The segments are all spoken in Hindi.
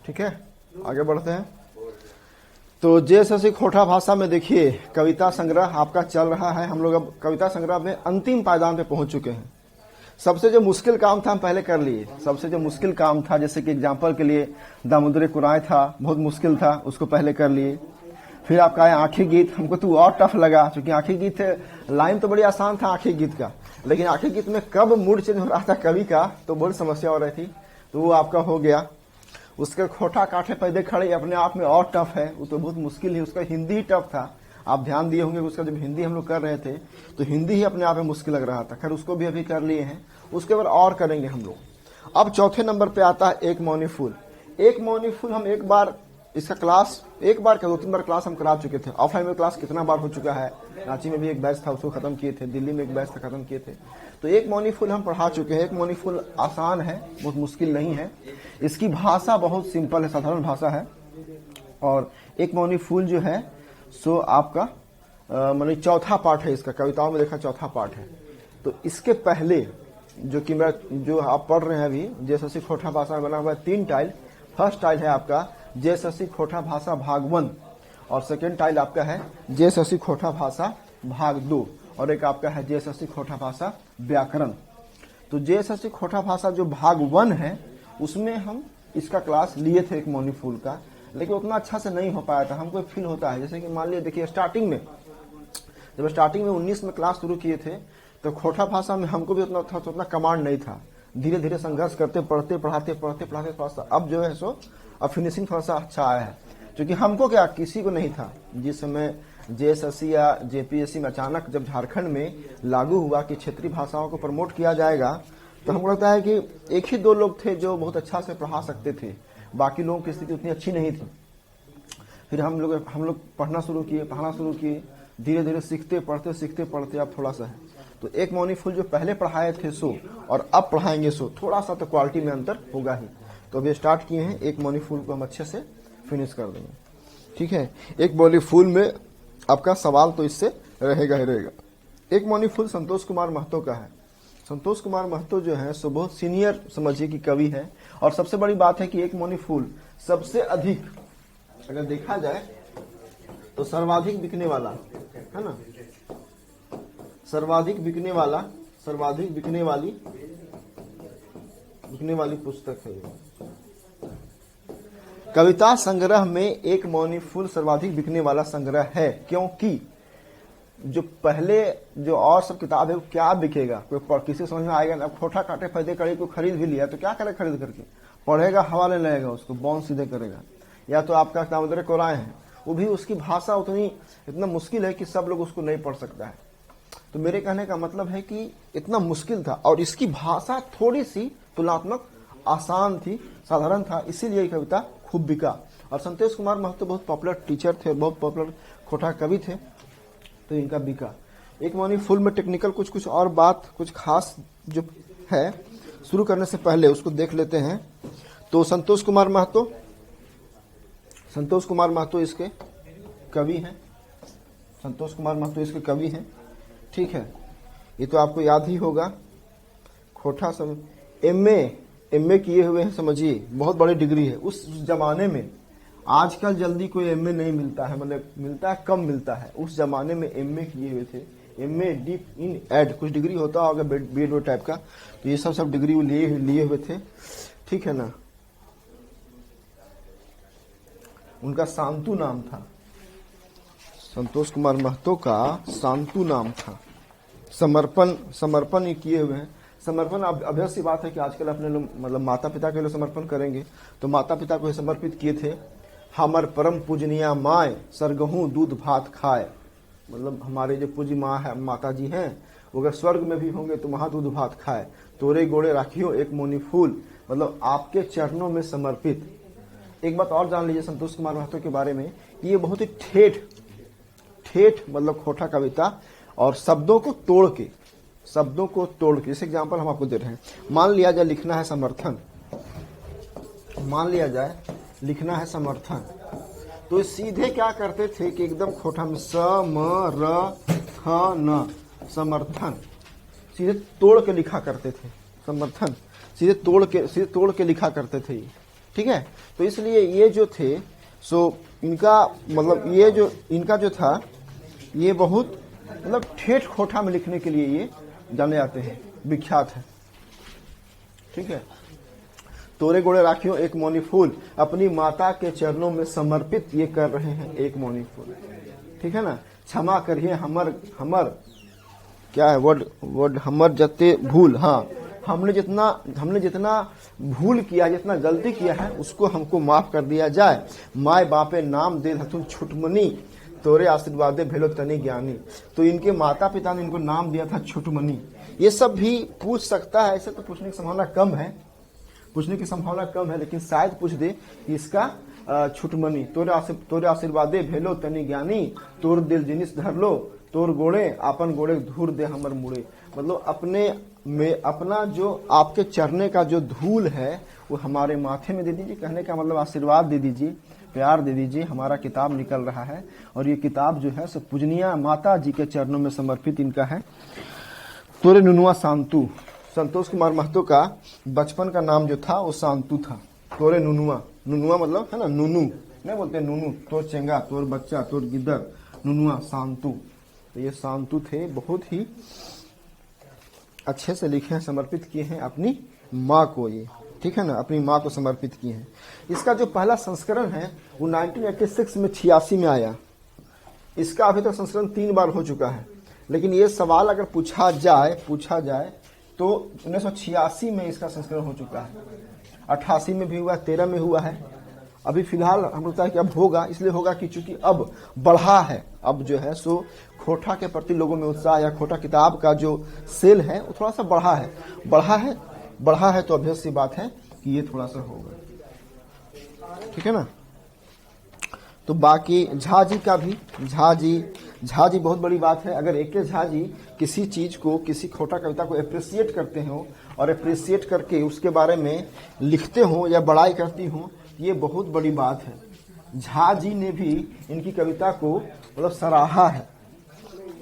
ठीक है, आगे बढ़ते हैं। तो जे खोटा भाषा में देखिए कविता संग्रह आपका चल रहा है। हम लोग अब कविता संग्रह में अंतिम पायदान पे पहुंच चुके हैं। सबसे जो मुश्किल काम था हम पहले कर लिए। सबसे जो मुश्किल काम था, जैसे कि एग्जाम्पल के लिए दामोदर कुराय था, बहुत मुश्किल था, उसको पहले कर लिए। फिर आपका है आखिरी गीत, हमको तो और टफ लगा, क्योंकि आखिरी गीत लाइन तो बड़ी आसान था आखिरी गीत का, लेकिन आखिरी गीत में कब मूड चेंज हो रहा था कवि का, तो बड़ी समस्या हो रही थी, तो वो आपका हो गया। उसके खोटा काठे पैदे खड़े अपने आप में और टफ है, वो तो बहुत मुश्किल है। उसका हिंदी ही टफ था, आप ध्यान दिए होंगे उसका जब हिंदी हम लोग कर रहे थे तो हिंदी ही अपने आप में मुश्किल लग रहा था। खैर उसको भी अभी कर लिए हैं, उसके बाद और करेंगे हम लोग। अब चौथे नंबर पे आता है एक मौनी फूल। एक मौनी फूल हम एक बार इसका क्लास, एक बार क्या 2-3 बार क्लास हम करा चुके थे। ऑफलाइन में क्लास कितना बार हो चुका है, रांची में भी एक बैच था उसको खत्म किए थे, दिल्ली में एक बैच था खत्म किए थे। तो एक मौनी फूल हम पढ़ा चुके हैं। एक मौनी फूल आसान है, बहुत मुश्किल नहीं है। इसकी भाषा बहुत सिंपल है, साधारण भाषा है। और एक मौनी फूल जो है सो आपका मतलब चौथा पार्ट है इसका, कविताओं में देखा चौथा पार्ट है। तो इसके पहले जो आप पढ़ रहे हैं अभी, जे खोटा भाषा में बना हुआ है 3 टाइल। फर्स्ट टाइल है आपका जे खोटा भाषा भाग 1 और सेकेंड टाइल आपका है जे खोटा भाषा भाग 2 और एक आपका है जे खोटा भाषा व्याकरण। तो जे खोटा भाषा जो भाग 1 है उसमें हम इसका क्लास लिए थे एक मौनी फूल का, लेकिन उतना अच्छा से नहीं हो पाया था। हमको फील होता है जैसे कि मान लिया देखिए स्टार्टिंग में, जब स्टार्टिंग में 19 में क्लास शुरू किए थे तो खोटा भाषा में हमको भी उतना कमांड नहीं था। धीरे धीरे संघर्ष करते पढ़ते पढ़ाते अब जो है सो अब फिनिशिंग थोड़ा सा अच्छा आया है। क्योंकि हमको क्या, किसी को नहीं था जिस समय जेएसएससी या जेपीएससी में अचानक जब झारखंड में लागू हुआ कि क्षेत्रीय भाषाओं को प्रमोट किया जाएगा, तो हमको लगता है कि 1 ही 2 लोग थे जो बहुत अच्छा से पढ़ा सकते थे, बाकी लोगों की स्थिति उतनी अच्छी नहीं थी। फिर हम लोग पढ़ना शुरू किए, धीरे धीरे सीखते पढ़ते अब थोड़ा सा है। तो एक मौनी फूल जो पहले पढ़ाए थे सो और अब पढ़ाएंगे सो थोड़ा सा तो क्वालिटी में अंतर होगा ही। तो अभी स्टार्ट किए हैं, एक मौनी फूल को हम अच्छे से फिनिश कर देंगे, ठीक है। एक मौनी फूल में आपका सवाल तो इससे रहेगा ही रहेगा। एक मौनी फूल संतोष कुमार महतो का है। संतोष कुमार महतो जो है सो बहुत सीनियर समझिए कि कवि है। और सबसे बड़ी बात है कि एक मौनी फूल सबसे अधिक अगर देखा जाए तो सर्वाधिक बिकने वाला है ना, सर्वाधिक बिकने वाली पुस्तक है। कविता संग्रह में एक मौनी फूल सर्वाधिक बिकने वाला संग्रह है, क्योंकि जो पहले जो और सब किताब है वो क्या बिकेगा, कोई किसी समझ में आएगा ना। खोटा काटे फायदे कड़ी को खरीद भी लिया तो क्या करे, खरीद करके पढ़ेगा, हवा ले लेगा, उसको बॉन्ड सीधे करेगा। या तो आपका दामोदर कुराय है, वो भी उसकी भाषा इतना मुश्किल है कि सब लोग उसको नहीं पढ़ सकता है। तो मेरे कहने का मतलब है कि इतना मुश्किल था और इसकी भाषा थोड़ी सी तुलनात्मक आसान थी, साधारण था, इसीलिए ये कविता खूब बिका। और संतोष कुमार महतो बहुत पॉपुलर टीचर थे, बहुत पॉपुलर खोटा कवि थे, तो इनका बिका। एक मौनी फूल में टेक्निकल कुछ और बात, कुछ खास जो है, शुरू करने से पहले उसको देख लेते हैं। तो संतोष कुमार महतो इसके कवि हैं। संतोष कुमार महतो इसके कवि हैं, ठीक है। ये तो आपको याद ही होगा। खोटा सब एमए किए हुए हैं, समझिए बहुत बड़ी डिग्री है उस जमाने में। आजकल जल्दी कोई एमए नहीं मिलता है, मतलब मिलता है कम मिलता है। उस जमाने में एमए किए हुए थे, एमए डीप इन एड कुछ डिग्री होता होगा बीएड टाइप का, तो ये सब डिग्री वो लिए हुए थे, ठीक है ना। उनका शांतु नाम था, संतोष कुमार महतो का शांतु नाम था। समर्पण ये किए हुए हैं। समर्पण अभ्यस्त सी बात है कि आजकल अपने लोग मतलब माता पिता के लिए समर्पण करेंगे, तो माता पिता को समर्पित किए थे। हमर परम पूजनिया माय सरगहूं दूध भात खाए, मतलब हमारे जो पूज्य माँ है, माता जी हैं, वो अगर स्वर्ग में भी होंगे तो वहां दूध भात खाए। तोरे गोड़े राखियो एक मौनी फूल, मतलब आपके चरणों में समर्पित। एक बात और जान लीजिए संतोष कुमार महतो के बारे में, ये बहुत ही ठेठ मतलब खोटा कविता और शब्दों को तोड़ के, जैसे एग्जाम्पल हम आपको दे रहे हैं। मान लिया जाए लिखना है समर्थन, तो सीधे क्या करते थे कि एकदम खोटा में समर्थन सीधे तोड़ के लिखा करते थे। समर्थन सीधे तोड़ के लिखा करते थे, ठीक है। तो इसलिए ये जो थे सो इनका मतलब ये जो इनका जो था ये बहुत मतलब ठेठ खोठा में लिखने के लिए ये जाने जाते हैं, विख्यात है। ठीक है। तोरे गोड़े राखियों एक मौनी फूल, अपनी माता के चरणों में समर्पित ये कर रहे हैं एक मौनी फूल। ठीक है ना। क्षमा करिए हमर हमर क्या है वर्ड हमर जते भूल। हाँ, हमने जितना भूल किया, जितना गलती किया है उसको हमको माफ कर दिया जाए। माय बापे नाम दे धतुन छुटमनी, तोरे आशीर्वादे भेलो तनी ज्ञानी। तो इनके माता पिता ने इनको नाम दिया था छुटमनी। ये सब भी पूछ सकता है, ऐसे तो पूछने की संभावना कम है, लेकिन शायद पूछ दे कि इसका छुटमनी। तोरे आशीर्वादे भेलो तनी ज्ञानी, तोर दिल जिनिस धर लो, तोर गोड़े आपन गोड़े धूर दे हमर मुड़े। मतलब अपना जो आपके चरने का जो धूल है वो हमारे माथे में दे दीजिए। कहने का मतलब आशीर्वाद दे दीजिए, प्यार दे दीजिए। हमारा किताब निकल रहा है और ये किताब जो है सब पूजनीय माता जी के चरणों में समर्पित इनका है। तोरे नुनुआ शांतु, संतोष कुमार महतो का बचपन का नाम जो था वो शांतु था। तोरे नुनुआ, नुनुआ मतलब है ना नुनू, नहीं बोलते नुनू, तोर चेंगा, तोर बच्चा, तोर गिद्दर, नुनुआ शांतु। तो ये शांतु थे, बहुत ही अच्छे से लिखे हैं, समर्पित किए हैं अपनी माँ को ये। ठीक है ना, अपनी माँ को समर्पित किए हैं। इसका जो पहला संस्करण है वो 1986 में 86 में आया। इसका अभी तक संस्करण 3 बार हो चुका है। लेकिन ये सवाल अगर पूछा जाए तो 1986 में इसका संस्करण हो चुका है, 88 में भी हुआ, 13 में हुआ है। अभी फिलहाल हम लगता है कि अब होगा, इसलिए होगा कि चूंकि अब बढ़ा है, अब जो है सो खोटा के प्रति लोगों में उत्साह या खोटा किताब का जो सेल है वो थोड़ा सा बढ़ा है। तो अभ्यस्त सी बात है कि ये थोड़ा सा होगा। ठीक है ना। तो बाकी झा जी का भी, झा जी बहुत बड़ी बात है। अगर एक झा जी किसी चीज को, किसी खोटा कविता को अप्रिसिएट करते हो और अप्रिसिएट करके उसके बारे में लिखते हो या बड़ाई करती हो, ये बहुत बड़ी बात है। झा जी ने भी इनकी कविता को मतलब सराहा है।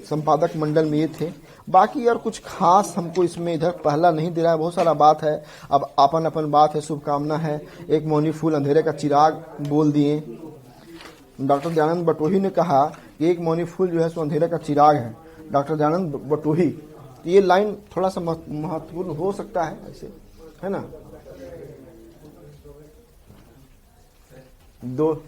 संपादक मंडल में ये थे। बाकी और कुछ खास हमको इसमें इधर पहला नहीं दे रहा है, बहुत सारा बात है। अब अपन बात है, शुभकामना है। एक मौनी फूल अंधेरे का चिराग बोल दिए। डॉक्टर दयानंद बटोही ने कहा कि एक मौनी फूल जो है सो अंधेरे का चिराग है। डॉक्टर दयानंद बटोही, ये लाइन थोड़ा सा महत्वपूर्ण हो सकता है ऐसे, है ना। दो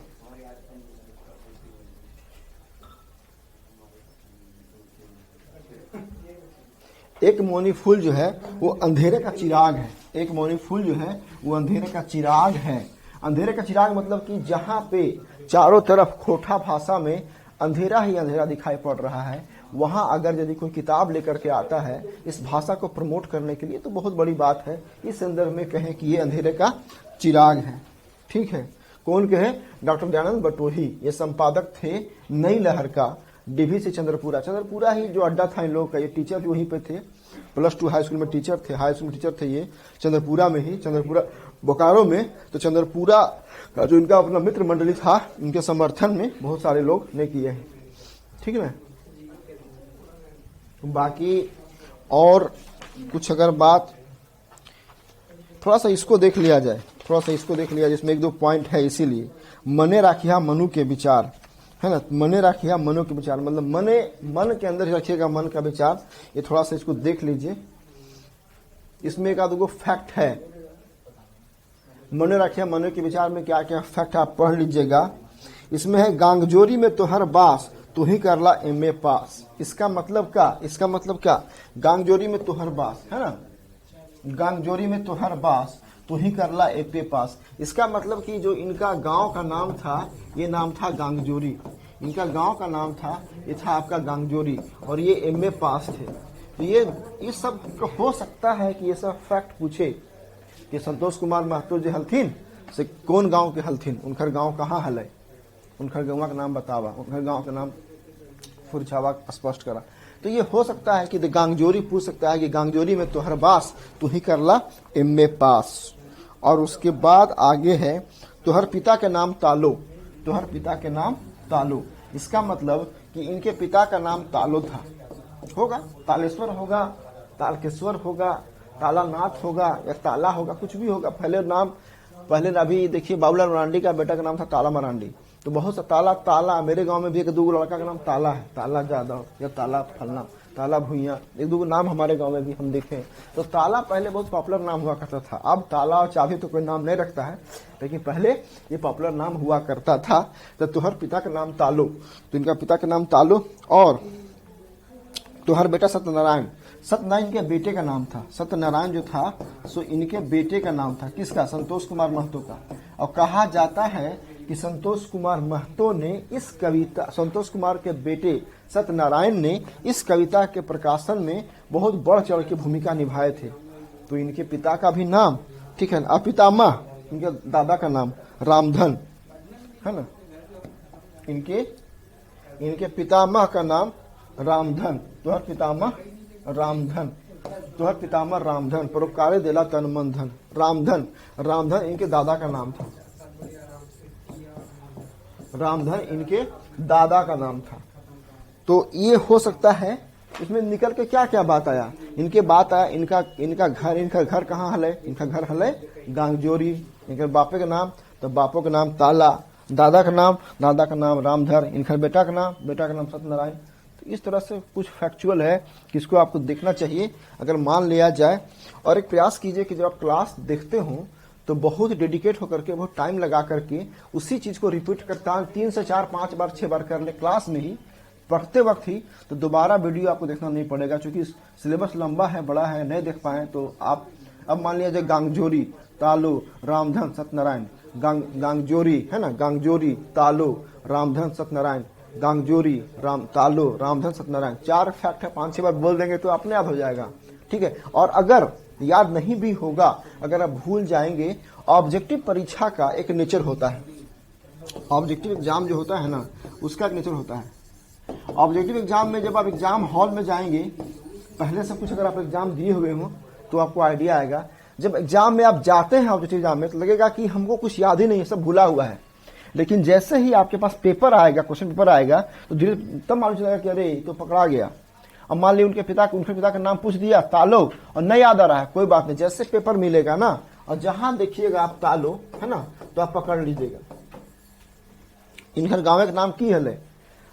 एक मौनी फूल जो है वो अंधेरे का चिराग है। एक मौनी फूल जो है वो अंधेरे का चिराग है। अंधेरे का चिराग मतलब कि जहां पे चारों तरफ खोटा भाषा में अंधेरा ही अंधेरा दिखाई पड़ रहा है, वहां अगर यदि कोई किताब लेकर के आता है इस भाषा को प्रमोट करने के लिए तो बहुत बड़ी बात है। इस संदर्भ में कहें कि ये अंधेरे का चिराग है। ठीक है। कौन कहे? डॉक्टर दयानंद बटोही। ये संपादक थे नई लहर का, डीवी से चंद्रपुरा ही जो अड्डा था इन लोगों का। ये टीचर भी वहीं पे थे, +2 हाई स्कूल में टीचर थे, हाई स्कूल में टीचर थे ये चंद्रपुरा में ही, चंद्रपुरा बोकारो में। तो चंद्रपुरा का जो इनका अपना मित्र मंडली था, इनके समर्थन में बहुत सारे लोग ने किए हैं। ठीक है ना। बाकी और कुछ अगर बात थोड़ा सा इसको देख लिया जाए, जिसमें 1-2 पॉइंट है। इसीलिए मने राखिया मनु के विचार, है ना। मने राखिया मनु के विचार मतलब मन के अंदर रखिएगा मन का विचार। ये थोड़ा सा इसको देख लीजिए। इसमें 1-2 फैक्ट है। मने राखिया मनु के विचार में क्या क्या फैक्ट आप पढ़ लीजिएगा। इसमें है गांगजोरी में तोहर बास, तू ही करला MA पास। इसका मतलब क्या? गांगजोरी में तोहर बास, है ना। गांगजोरी में तोहर बास, तू ही करला MA पास। इसका मतलब कि जो इनका गांव का नाम था, ये नाम था गांगजोरी। इनका गांव का नाम था, ये था आपका गांगजोरी, और ये MA पास थे। तो ये सब हो सकता है कि ये सब फैक्ट पूछे कि संतोष कुमार महतो जो हलथिन से कौन गांव के हलथिन, उनकर गांव कहाँ हल है, उनकर गांव का नाम बतावा, उनकर गांव का नाम फुरछावा स्पष्ट करा। तो ये हो सकता है कि गांगजोरी पूछ सकता है कि गांगजोरी में तोहर बास, तू ही करला MA पास। और उसके बाद आगे है तोहर पिता के नाम तालो, तोहर पिता के नाम तालो। इसका मतलब कि इनके पिता का नाम तालो था, होगा तालेश्वर होगा, तालकेश्वर होगा, तालानाथ होगा या ताला होगा, कुछ भी होगा। पहले नाम पहले अभी देखिए बाबूलाल मरांडी का बेटा का नाम था ताला मरांडी। तो बहुत सा ताला ताला, मेरे गांव में भी एक दो लड़का का नाम ताला है, ताला जादव या ताला फलना, ताला भुइया, एक दो नाम हमारे गांव में भी हम देखे। तो ताला पहले बहुत पॉपुलर नाम हुआ करता था। अब ताला और चाबी तो कोई नाम नहीं रखता है, लेकिन पहले ये पॉपुलर नाम हुआ करता था। तो तुहर पिता का नाम तालो, तो इनका पिता का नाम तालो, और तुहर बेटा सत्यनारायण। सत्यनारायण के बेटे का नाम था, सत्यनारायण जो था सो इनके बेटे का नाम था, किसका? संतोष कुमार महतो का। और कहा जाता है कि संतोष कुमार महतो ने इस कविता, संतोष कुमार के बेटे सत्यनारायण ने इस कविता के प्रकाशन में बहुत बढ़ चढ़ के भूमिका निभाए थे। तो इनके पिता का भी नाम, ठीक है, और पितामह इनके दादा का नाम रामधन है ना, इनके पितामह का नाम रामधन। तुहर पितामह रामधन, तुहर पितामह रामधन, परोपकारे देला तन मन धन। रामधन, रामधन इनके दादा का नाम था, रामधन इनके दादा का नाम था। तो ये हो सकता है इसमें निकल के क्या क्या बात आया, इनके बात आया इनका घर कहाँ हले, इनका घर हले गांगजोरी। इनके बापे का नाम, तो बापो का नाम ताला, दादा का नाम रामधर, इनका बेटा का नाम सत्यनारायण। तो इस तरह से कुछ फैक्चुअल है कि इसको आपको देखना चाहिए अगर मान लिया जाए। और एक प्रयास कीजिए कि जब आप क्लास देखते हो तो बहुत डेडिकेट होकर के, बहुत टाइम लगा करके उसी चीज को रिपीट करता 3 से 4 5 बार 6 बार कर ले क्लास में ही, पढ़ते वक्त ही, तो दोबारा वीडियो आपको देखना नहीं पड़ेगा। क्योंकि सिलेबस लंबा है, बड़ा है, नहीं देख पाए तो आप अब मान लिया जाए गांगजोरी, तालो, रामधन, सत्यनारायण, गांगजोरी है ना, गांगजोरी, तालो, रामधन, सत्यनारायण, गांगजोरी, तालो, रामधन, सत्यनारायण, 4 फैक्ट है, 5-6 बार बोल देंगे तो अपने आप हो जाएगा, ठीक है। और अगर याद नहीं भी होगा, अगर आप भूल जाएंगे, ऑब्जेक्टिव परीक्षा का एक नेचर होता है, ऑब्जेक्टिव एग्जाम जो होता है ना उसका एक नेचर होता है। ऑब्जेक्टिव एग्जाम में जब आप एग्जाम हॉल में जाएंगे, पहले से कुछ अगर आप एग्जाम दिए हुए हो तो आपको आइडिया आएगा। जब एग्जाम में आप जाते हैं ऑब्जेक्टिव एग्जाम में तो लगेगा कि हमको कुछ याद ही नहीं है, सब भूला हुआ है। लेकिन जैसे ही आपके पास पेपर आएगा, क्वेश्चन पेपर आएगा, तो धीरे तब मालूम चलेगा कि अरे तो पकड़ा गया। अब मान ली उनके पिता का नाम पूछ दिया तालो और नहीं याद आ रहा है, कोई बात नहीं, जैसे पेपर मिलेगा ना और जहां देखिएगा आप तालो है ना तो आप पकड़ लीजिएगा, इनका गाँव का नाम की हले,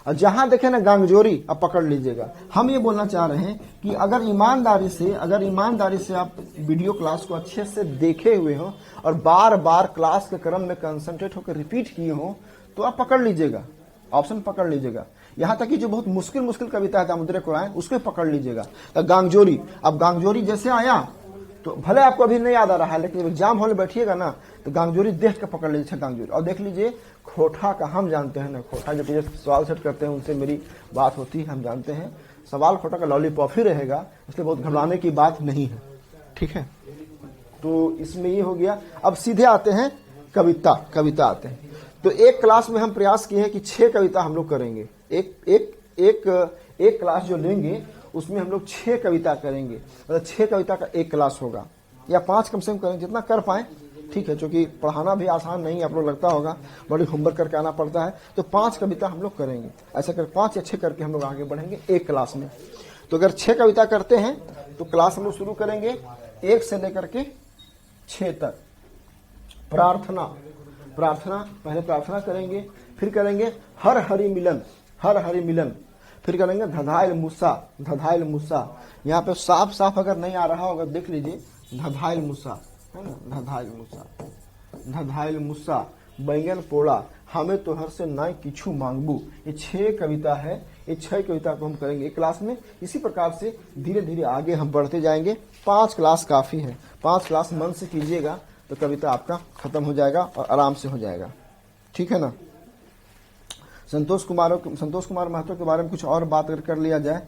और जहां देखे ना गांगजोरी आप पकड़ लीजिएगा। हम ये बोलना चाह रहे हैं कि अगर ईमानदारी से आप वीडियो क्लास को अच्छे से देखे हुए हो और बार बार क्लास के क्रम में कंसंट्रेट होकर रिपीट किए हो तो आप पकड़ लीजिएगा, ऑप्शन पकड़ लीजिएगा। यहां तक कि जो बहुत मुश्किल कविता है दामोदर कुरान उसको पकड़ लीजिएगा। तो गांगजोरी, अब गांगजोरी जैसे आया तो भले आपको अभी नहीं याद आ रहा है, लेकिन जब एग्जाम हॉल में बैठिएगा ना तो गांगजोरी देख के पकड़ लीजिए गांगजोरी। और देख लीजिए खोटा का, हम जानते हैं ना खोटा जब ये सवाल सेट करते हैं उनसे मेरी बात होती है, हम जानते हैं सवाल खोटा का लॉलीपॉप ही रहेगा, इसलिए बहुत घबराने की बात नहीं है, ठीक है। तो इसमें ये हो गया। अब सीधे आते हैं कविता आते हैं। तो एक क्लास में हम प्रयास किए हैं कि 6 कविता हम लोग करेंगे, एक क्लास जो लेंगे उसमें हम लोग 6 कविता करेंगे, मतलब 6 कविता का एक क्लास होगा, या 5 कम से कम करेंगे, जितना कर पाए, ठीक है। क्योंकि पढ़ाना भी आसान नहीं है, आप लोग लगता होगा बड़ी होमवर्क करके आना पड़ता है। तो 5 कविता हम लोग करेंगे, ऐसा कर 5 या 6 करके हम लोग आगे बढ़ेंगे एक क्लास में। तो अगर 6 कविता करते हैं तो क्लास हम लोग शुरू करेंगे 1 से लेकर के 6 तक। प्रार्थना, पहले प्रार्थना करेंगे, फिर करेंगे हर हरि मिलन, फिर करेंगे धधाइल मूसा। यहाँ पे साफ अगर नहीं आ रहा होगा देख लीजिए, धधाइल मूसा है ना, धधाइल मूसा, बैंगन पोड़ा, हमें तोहर से ना किछु मांगबू। ये 6 कविता है, ये 6 कविता को हम करेंगे एक क्लास में। इसी प्रकार से धीरे धीरे आगे हम बढ़ते जाएंगे। 5 क्लास काफी है, 5 क्लास मन से कीजिएगा तो कविता आपका खत्म हो जाएगा और आराम से हो जाएगा, ठीक है ना। संतोष कुमार महतो के बारे में कुछ और बात कर लिया जाए,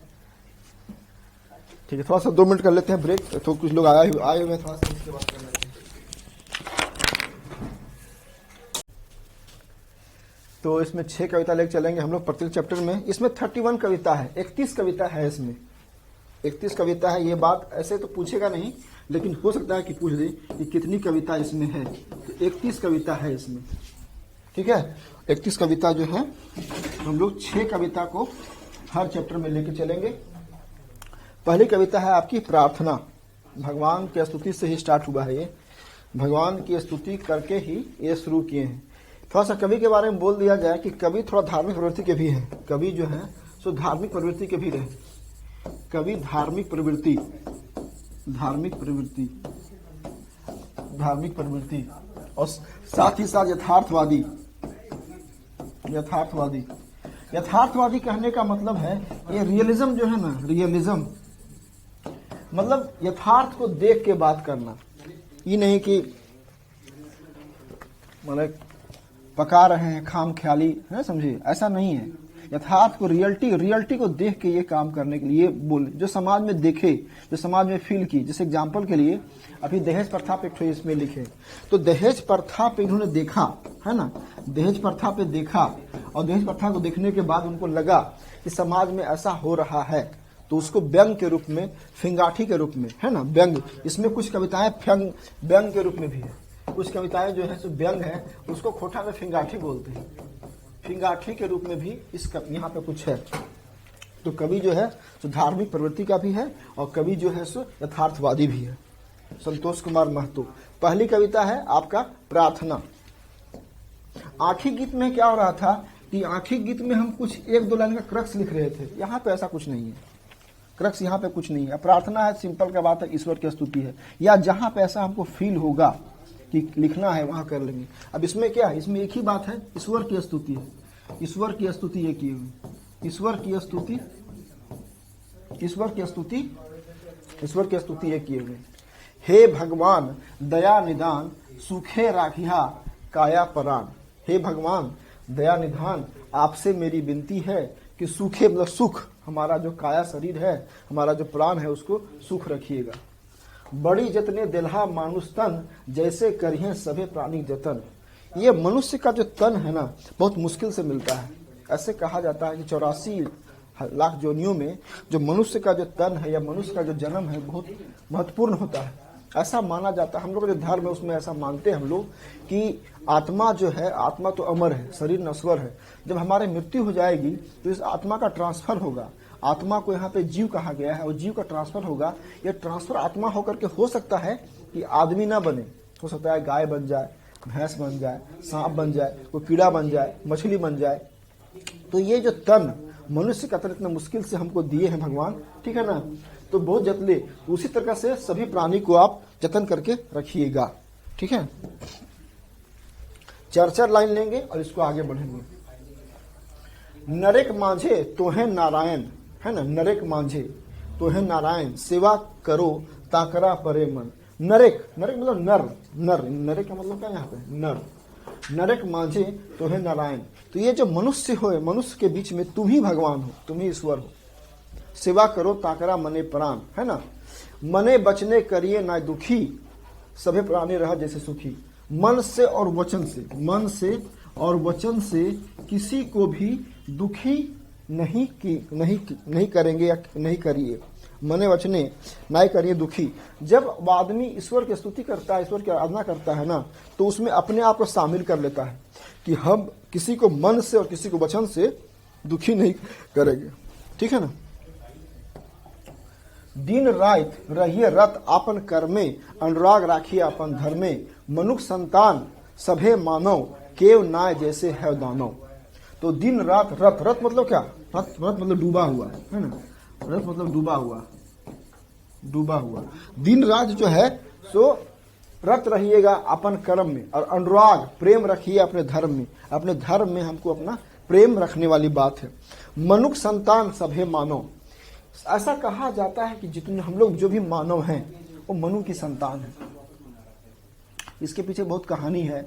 ठीक है। थोड़ा सा 2 मिनट कर लेते हैं ब्रेक, तो कुछ लोग आए हुए हैं, थोड़ा सा इसके बात कर लेते हैं। तो इसमें 6 कविता लेकर चलेंगे हम लोग प्रत्येक चैप्टर में। इसमें 31 कविता है, 31 कविता है इसमें, 31 कविता है। ये बात ऐसे तो पूछेगा नहीं, लेकिन हो सकता है कि पूछ दे कि कितनी कविता इसमें है। तो 31 कविता है इसमें, ठीक है। 31 कविता जो है हम लोग 6 कविता को हर चैप्टर में लेके चलेंगे। पहली कविता है आपकी प्रार्थना, भगवान की स्तुति से ही स्टार्ट हुआ है ये। भगवान की स्तुति करके ही ये शुरू किए हैं। थोड़ा सा कवि के बारे में बोल दिया जाए कि कवि थोड़ा धार्मिक प्रवृत्ति के भी हैं। कवि जो है सो धार्मिक प्रवृत्ति के भी रहे। कवि धार्मिक प्रवृत्ति और साथ ही साथ यथार्थवादी कहने का मतलब है ये रियलिज्म जो है ना, रियलिज्म मतलब यथार्थ को देख के बात करना। ये नहीं कि मतलब पका रहे हैं खाम ख्याली है, समझिए, ऐसा नहीं है। यथार्थ को, रियलिटी को देख के ये काम करने के लिए बोले, जो समाज में देखे, जो समाज में फील की। जैसे एग्जांपल के लिए अभी दहेज प्रथा पे एक इसमें लिखे, तो दहेज प्रथा पे इन्होंने देखा है ना, दहेज प्रथा पे देखा, और दहेज प्रथा को देखने के बाद उनको लगा कि समाज में ऐसा हो रहा है, तो उसको व्यंग के रूप में, फिंगाठी के रूप में, है ना, व्यंग। इसमें कुछ कविताएं व्यंग के रूप में भी है, कुछ कविताएं जो है सो व्यंग है, उसको खोटा में फिंगाठी बोलते हैं। फिंगाठी के रूप में भी इस यहाँ पे कुछ है। तो कवि जो है सो धार्मिक प्रवृत्ति का भी है, और कवि जो है सो यथार्थवादी भी है। संतोष कुमार महतो। पहली कविता है आपका प्रार्थना। आखिरी गीत में क्या हो रहा था कि आखिरी गीत में हम कुछ एक दो लाइन का क्रक्स लिख रहे थे। यहाँ पे ऐसा कुछ नहीं है, क्रक्स यहाँ पे कुछ नहीं है। प्रार्थना है, सिंपल का बात है, ईश्वर की स्तुति है, या जहां पे ऐसा हमको फील होगा कि लिखना है वहां कर लेंगे। अब इसमें क्या है, इसमें एक ही बात है, ईश्वर की स्तुति है। ईश्वर की स्तुति ये की हुई, ईश्वर की स्तुति ये किए हुए। हे भगवान दया निदान सुखे राखिया काया परान। हे भगवान दया निधान, आपसे मेरी विनती है कि सूखे मतलब सुख, हमारा जो काया शरीर है, हमारा जो प्राण है, उसको सुख रखिएगा। बड़ी जतने दिलहा मानुष तन, जैसे करिए सभे प्राणी जतन। ये मनुष्य का जो तन है ना, बहुत मुश्किल से मिलता है। ऐसे कहा जाता है कि 84 लाख जोनियों में जो मनुष्य का जो तन है या मनुष्य का जो जन्म है बहुत महत्वपूर्ण होता है, ऐसा माना जाता है। हम लोग का जो धर्म है उसमें ऐसा मानते हैं हम लोग कि आत्मा जो है, आत्मा तो अमर है, शरीर नश्वर है। जब हमारी मृत्यु हो जाएगी तो इस आत्मा का ट्रांसफर होगा। आत्मा को यहाँ पे जीव कहा गया है, और जीव का ट्रांसफर होगा। यह ट्रांसफर आत्मा होकर के हो सकता है कि आदमी ना बने, हो सकता है गाय बन जाए, भैंस बन जाए, सांप बन जाए, कोई कीड़ा बन जाए, मछली बन जाए। तो ये जो तन मनुष्य का तन इतना मुश्किल से हमको दिए हैं भगवान, ठीक है ना, तो बहुत जतले, उसी तरह से सभी प्राणी को आप जतन करके रखिएगा, ठीक है। 4 लाइन लेंगे और इसको आगे बढ़ेंगे। नरेक मांझे तोहे नारायण, है ना, नरेक मांझे तोहे नारायण, सेवा करो ताकरा परे मन। नरेक मतलब नर, नरेक का मतलब क्या यहाँ पे, नर। नरेक मांझे तोहे नारायण, तो ये जो मनुष्य हो, मनुष्य के बीच में तुम ही भगवान हो, तुम ही ईश्वर हो। सेवा करो ताकरा मने प्राण, है ना, मने बचने करिए ना दुखी, सभी प्राणी रह जैसे सुखी। मन से और वचन से किसी को भी दुखी नहीं करेंगे या नहीं करिए। मने वचने नहीं करिए दुखी। जब आदमी ईश्वर की स्तुति करता है, ईश्वर की आराधना करता है ना, तो उसमें अपने आप को शामिल कर लेता है कि हम किसी को मन से और किसी को वचन से दुखी नहीं करेंगे, ठीक है ना। दिन रात रहिए रत आपन कर्मे, अनुराग राखिए अपन धर्मे। मनुष्य संतान सभे मानव, केव नाय जैसे है दानव। तो दिन रात, रत मतलब क्या, रत मतलब डूबा हुआ, है ना, रत मतलब डूबा हुआ। दिन रात जो है सो रत रहिएगा अपन कर्म में, और अनुराग प्रेम रखिए अपने धर्म में। अपने धर्म में हमको अपना प्रेम रखने वाली बात है। मनुष्य संतान सभे मानव, ऐसा कहा जाता है कि जितने हम लोग जो भी मानव हैं वो मनु की संतान है। इसके पीछे बहुत कहानी है।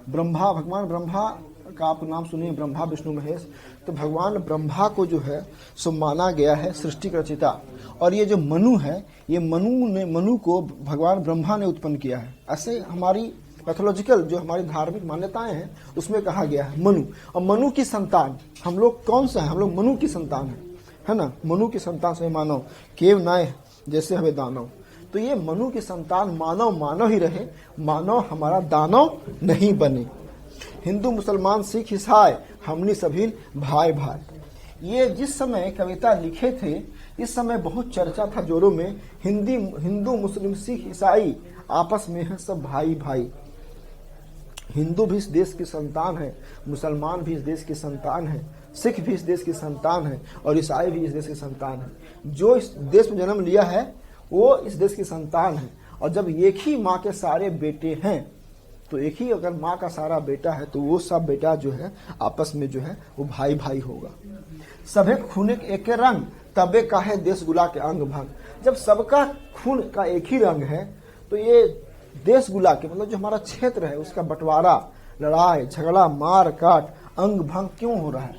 भगवान ब्रह्मा का आप नाम सुनिए, ब्रह्मा विष्णु महेश। तो भगवान ब्रह्मा को जो है सो माना गया है सृष्टि का रचयिता, और ये जो मनु है, ये मनु को भगवान ब्रह्मा ने उत्पन्न किया है। ऐसे हमारी पैथोलॉजिकल जो हमारी धार्मिक मान्यताएं हैं उसमें कहा गया है मनु। और मनु की संतान हम लोग कौन सा है, हम लोग मनु की संतान है ना। मनु की संतान से मानव, केव नाय जैसे हमें दानव। तो ये मनु की संतान मानव ही रहे, मानव हमारा दानव नहीं बने। हिंदू मुसलमान सिख ईसाई हमने सभी भाई। ये जिस समय कविता लिखे थे, इस समय बहुत चर्चा था जोरों में। हिंदू मुस्लिम सिख ईसाई आपस में है सब भाई भाई। हिंदू भी इस देश की संतान है, मुसलमान भी इस देश की संतान है, सिख भी इस देश की संतान है और ईसाई भी इस देश की संतान है। जो इस देश में जन्म लिया है वो इस देश की संतान है। और जब एक ही माँ के सारे बेटे हैं तो एक ही अगर माँ का सारा बेटा है तो वो सब बेटा जो है आपस में जो है वो भाई भाई होगा। सभे खून एक रंग तबे काहे देश गुला के अंग भंग। जब सबका खून का एक ही रंग है तो ये देश गुला के मतलब जो हमारा क्षेत्र है उसका बंटवारा, लड़ाई झगड़ा, मार काट, अंग भंग क्यों हो रहा है।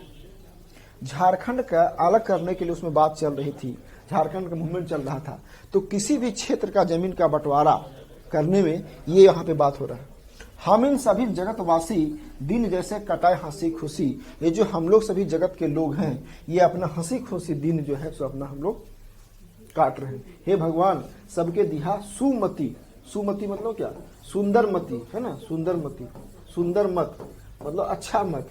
झारखंड का अलग करने के लिए उसमें बात चल रही थी, झारखंड का मूवमेंट चल रहा था, तो किसी भी क्षेत्र का जमीन का बंटवारा करने में ये यहाँ पे बात हो रहा है। हम इन सभी जगतवासी दिन जैसे कटाए हंसी खुशी। ये जो हम लोग सभी जगत के लोग हैं ये अपना हंसी खुशी दिन जो है सो अपना हम लोग काट रहे हैं। हे भगवान सबके दिहा सुमति। सुमति मतलब क्या, सुंदर मति है ना, सुंदर मति, सुंदर मत मतलब अच्छा मत,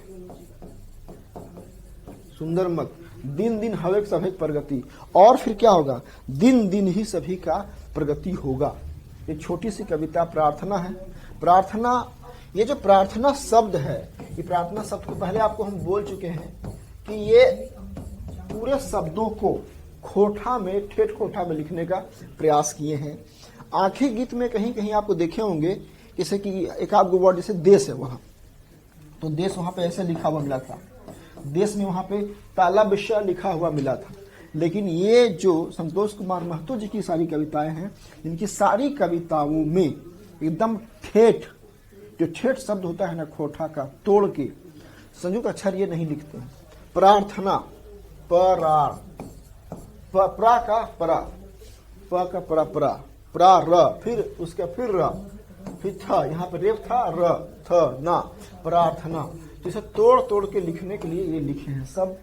सुंदर मत। दिन दिन हवेक सभेक प्रगति। और फिर क्या होगा, दिन दिन ही सभी का प्रगति होगा। ये छोटी सी कविता प्रार्थना है। प्रार्थना, ये जो प्रार्थना शब्द है, ये प्रार्थना शब्द को पहले आपको हम बोल चुके हैं कि ये पूरे शब्दों को खोठा में, ठेठ खोठा में लिखने का प्रयास किए हैं। आखिरी गीत में कहीं कहीं आपको देखे होंगे जैसे कि एक आध वर्ड जैसे देश है वहां, तो देश वहां पे ऐसे लिखा हुआ मिला था, देश में वहां पे ताला विषय लिखा हुआ मिला था। लेकिन ये जो संतोष कुमार महतो जी की सारी कविताएं हैं, इनकी सारी कविताओं में एकदम ठेठ, जो ठेठ शब्द होता है ना खोठा का, तोड़ के संयुक्त अक्षर ये नहीं लिखते हैं। प्रार्थना, प्रा का परा, प का परा परा, प्रा र, फिर उसका फिर र, फिर था, यहाँ पे रेप था, र थ ना, प्रार्थना। तो इसे तोड़ तोड़ के लिखने के लिए ये लिखे हैं सब।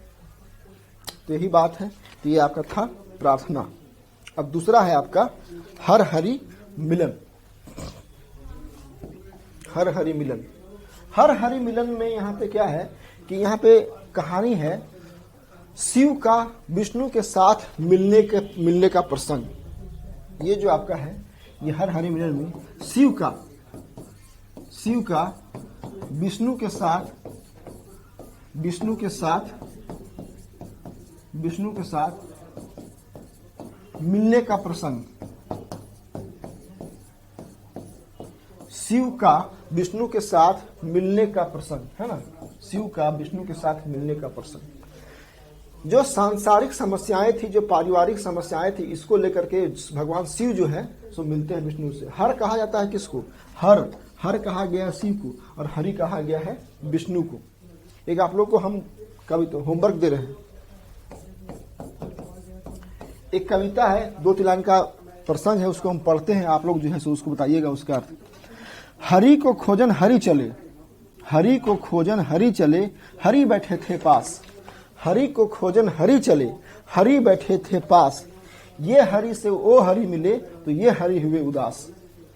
तो यही बात है। तो ये आपका था प्रार्थना। अब दूसरा है आपका हर हरि मिलन। हर हरि मिलन। हर हरि मिलन में यहाँ पे क्या है कि यहाँ पे कहानी है शिव का विष्णु के साथ मिलने का प्रसंग। ये जो आपका है ये हर हरि मिलन में शिव का विष्णु के साथ मिलने का प्रसंग। शिव का विष्णु के साथ मिलने का प्रसंग है ना, शिव का विष्णु के साथ मिलने का प्रसंग। जो सांसारिक समस्याएं थी, जो पारिवारिक समस्याएं थी, इसको लेकर के भगवान शिव जो है सो मिलते हैं विष्णु से। हर कहा जाता है किसको, हर कहा गया शिव को और हरि कहा गया है विष्णु को। एक आप लोग को हम कविता होमवर्क दे रहे हैं। एक कविता है, 2-3 लाइन का प्रसंग है, उसको हम पढ़ते हैं, आप लोग जो है सो उसको बताइएगा उसका अर्थ। हरि को खोजन हरि चले, हरि को खोजन हरि चले, हरि बैठे थे पास। हरि को खोजन हरि चले, हरि बैठे थे पास। ये हरि से ओ हरि मिले तो ये हरि हुए उदास,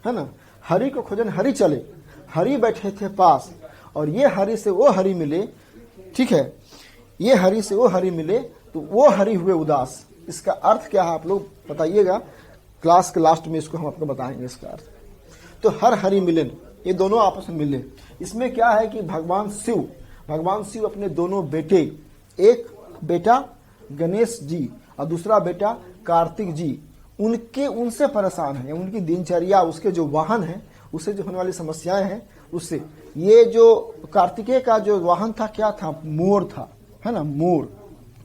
है ना। हरि को खोजन हरि चले, हरि बैठे थे पास, और ये हरि से वो हरि मिले, ठीक है, ये हरि से वो हरि मिले तो वो हरि हुए उदास। इसका अर्थ क्या है आप लोग बताइएगा, क्लास के लास्ट में इसको हम आपको बताएंगे इसका अर्थ। तो हर हरि मिलन, ये दोनों आपस में मिले। इसमें क्या है कि भगवान शिव अपने दोनों बेटे, एक बेटा गणेश जी और दूसरा बेटा कार्तिक जी, उनसे परेशान है। उनकी दिनचर्या, उसके जो वाहन है, उससे जो होने वाली समस्याएं हैं उससे। ये जो कार्तिकेय का जो वाहन था क्या था, मोर था, है ना, मोर।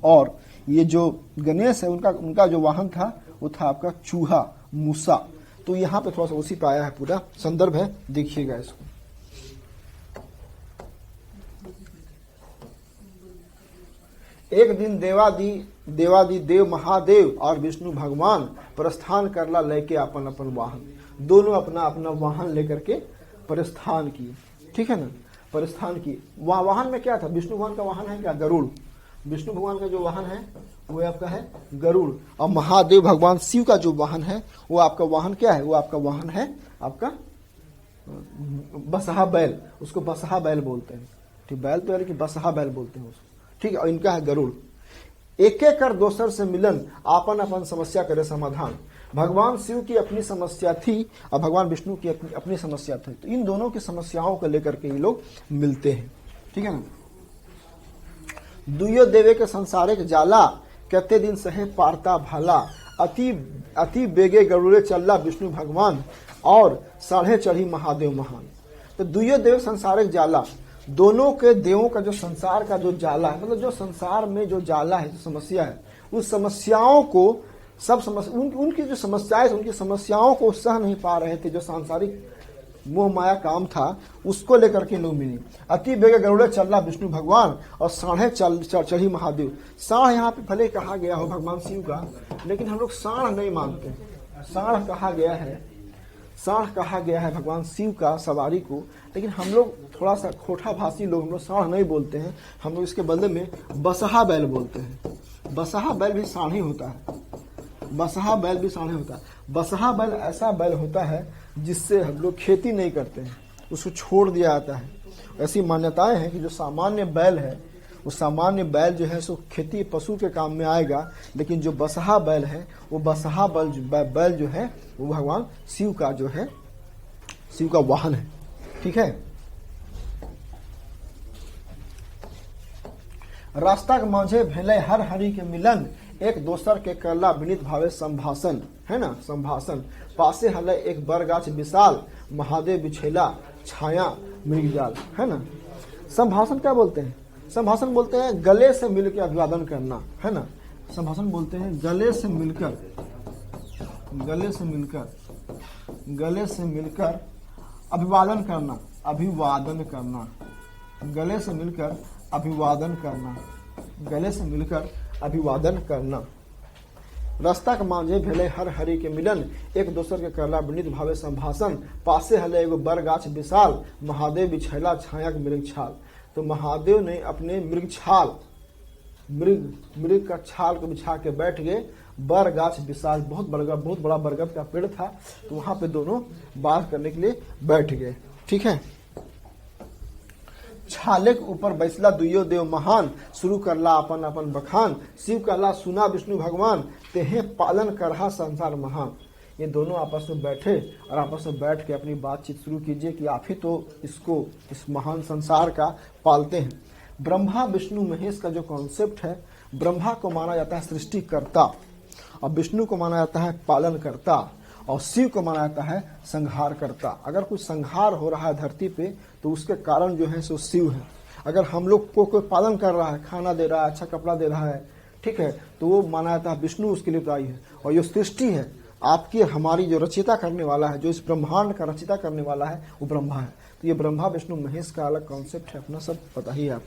और ये जो गणेश है उनका जो वाहन था वो था आपका चूहा, मूसा। तो यहाँ पे थोड़ा सा उसी पे आया है, पूरा संदर्भ है, देखिएगा इसको। एक दिन देवादि देव महादेव और विष्णु भगवान प्रस्थान करला लेके अपन अपन वाहन, दोनों अपना अपना वाहन लेकर के प्रस्थान किए, ठीक है ना, प्रस्थान किए। वाहन में क्या था, विष्णु भगवान का वाहन है क्या, गरुड़। विष्णु भगवान का जो वाहन है वो आपका है गरुड़, और महादेव भगवान शिव का जो वाहन है वो आपका वाहन क्या है, वो आपका वाहन है आपका बसहा बैल। उसको बसहा बैल बोलते हैं, ठीक, बैल तो यानी कि बसहा बैल बोलते हैं उसको, ठीक है। और इनका है गरुड़। एक एक कर दोसर से मिलन, आपन अपन समस्या करे समाधान। भगवान शिव की अपनी समस्या थी और भगवान विष्णु की अपनी समस्या थी। तो इन दोनों की समस्याओं को लेकर के ये लोग मिलते हैं, ठीक है ना। दुयो देवे के संसारिक जाला, कहते दिन सहे पारता भाला, अति बेगे गरुड़े चल्ला विष्णु भगवान, और साढ़े चढ़ी महादेव महान। तो दुयो देव संसारिक जाला, दोनों के देवों का जो संसार का जो जाला है, मतलब जो संसार में जो जाला है, जो समस्या है, उस समस्याओं को उनकी जो समस्याएं, उनकी समस्याओं को सह नहीं पा रहे थे। जो सांसारिक मोह माया काम था उसको लेकर के लोग मिले। अति बेगे गरुड़े चल्ला विष्णु भगवान, और साढ़े चढ़ी महादेव। साढ़ यहाँ पे भले कहा गया हो भगवान शिव का, लेकिन हम लोग साढ़ नहीं मानते। साढ़ कहा गया है भगवान शिव का सवारी को, लेकिन हम लोग थोड़ा सा खोटा भाषी लोग, हम लोग साढ़ नहीं बोलते हैं। हम लोग इसके बदले में बसहा बैल बोलते हैं। बसहा बैल भी साढ़ ही होता है। बसहा बैल भी साढ़े होता है। बसहा बैल ऐसा बैल होता है जिससे हम लोग खेती नहीं करते हैं, उसको छोड़ दिया जाता है। ऐसी मान्यताएं हैं कि जो सामान्य बैल है, वो सामान्य बैल जो है सो खेती पशु के काम में आएगा, लेकिन जो बसहा बैल है, वो बसहा बैल जो है वो भगवान शिव का जो है, शिव का वाहन है, ठीक है। रास्ता के माझे भेले हर हरि के मिलन, एक दोसर के करला विनीत भावे संभाषण, है ना, संभाषण। पासे हले एक बरगाछ विशाल, महादेव बिछेला छाया मृगजाल, है ना। संभाषण क्या बोलते हैं? संभाषण बोलते हैं गले से मिलकर अभिवादन करना, है ना। संभाषण बोलते हैं गले से मिलकर अभिवादन करना, गले से मिलकर अभिवादन करना। रास्ता के माझे भेले हर हरि के मिलन, एक दोसर के करला विनीत भावे संभाषण। पासे हले एगो बरगाछ विशाल, महादेव बिछैला छाया के मृग छाल। तो महादेव ने अपने मृग का छाल को बिछा के बैठ गए। बरगाछ विशाल, बहुत बड़ा बरगद का पेड़ था, तो वहां पे दोनों बात करने के लिए बैठ गए, ठीक है। छाले के ऊपर बैसला दुयो देव महान, शुरू करला अपन अपन बखान। शिव कहला सुना विष्णु भगवान, तेहे पालन करहा संसार महान। ये दोनों आपस में बैठे और आपस में बैठ के अपनी बातचीत शुरू कीजिए कि आप ही तो इस महान संसार का पालते हैं। ब्रह्मा विष्णु महेश का जो कॉन्सेप्ट है, ब्रह्मा को माना जाता है सृष्टिकर्ता, और विष्णु को माना जाता है पालन करता, और शिव को माना जाता है संहार करता। अगर कुछ संहार हो रहा है धरती पे, तो उसके कारण जो है सो शिव है। अगर हम लोग को कोई पालन कर रहा है, खाना दे रहा है, अच्छा कपड़ा दे रहा है, ठीक है, तो वो माना जाता है विष्णु उसके लिए दायी है। और जो सृष्टि है आपकी हमारी जो रचयिता करने वाला है, जो इस ब्रह्मांड का रचयिता करने वाला है, वो ब्रह्मा है। तो ये ब्रह्मा विष्णु महेश का अलग कॉन्सेप्ट है, अपना सब पता ही है आप।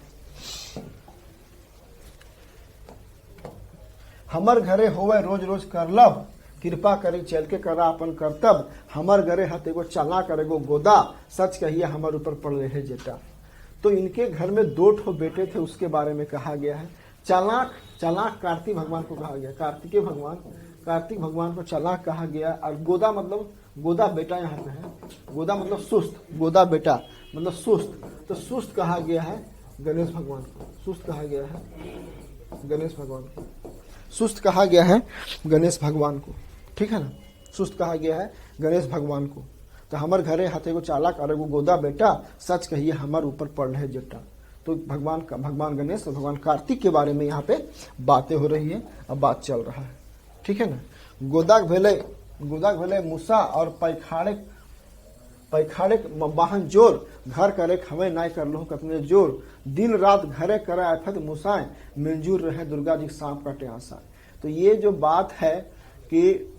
हमर घरे होवे रोज रोज करलब, कृपा करी चल के करा अपन कर्तव्य। हमर घरे हत एगो चला करेगो गोदा, सच कहिए हमर ऊपर पड़ रहे जेटा। तो इनके घर में 2 ठो बेटे थे, उसके बारे में कहा गया है। चालाक कार्तिक भगवान को कहा गया, कार्तिक भगवान को चालाक कहा गया। और गोदा मतलब गोदा बेटा यहाँ पे है, गोदा मतलब सुस्त, गोदा बेटा मतलब सुस्त। तो सुस्त कहा गया है गणेश भगवान को, सुस्त कहा गया है गणेश भगवान को, सुस्त कहा गया है गणेश भगवान को, ठीक है ना। सुस्त कहा गया है गणेश भगवान को। तो हमार घरे हाथे को चालाक और एगो गोदा बेटा, सच कहिए हमार ऊपर पड़ रहे जटा। तो भगवान गणेश और भगवान कार्तिक के बारे में यहाँ पे बातें हो रही है, अब बात चल रहा है, ठीक है ना। गोदाक भेले मूसा, और पैखाड़े वाहन जोर, घर करे हमें नाय कर लो कतने जोर। दिन रात घरे करे आफत मुसाए, मिलजुल रहे दुर्गा जी सांप काटे आशा। तो ये जो बात है कि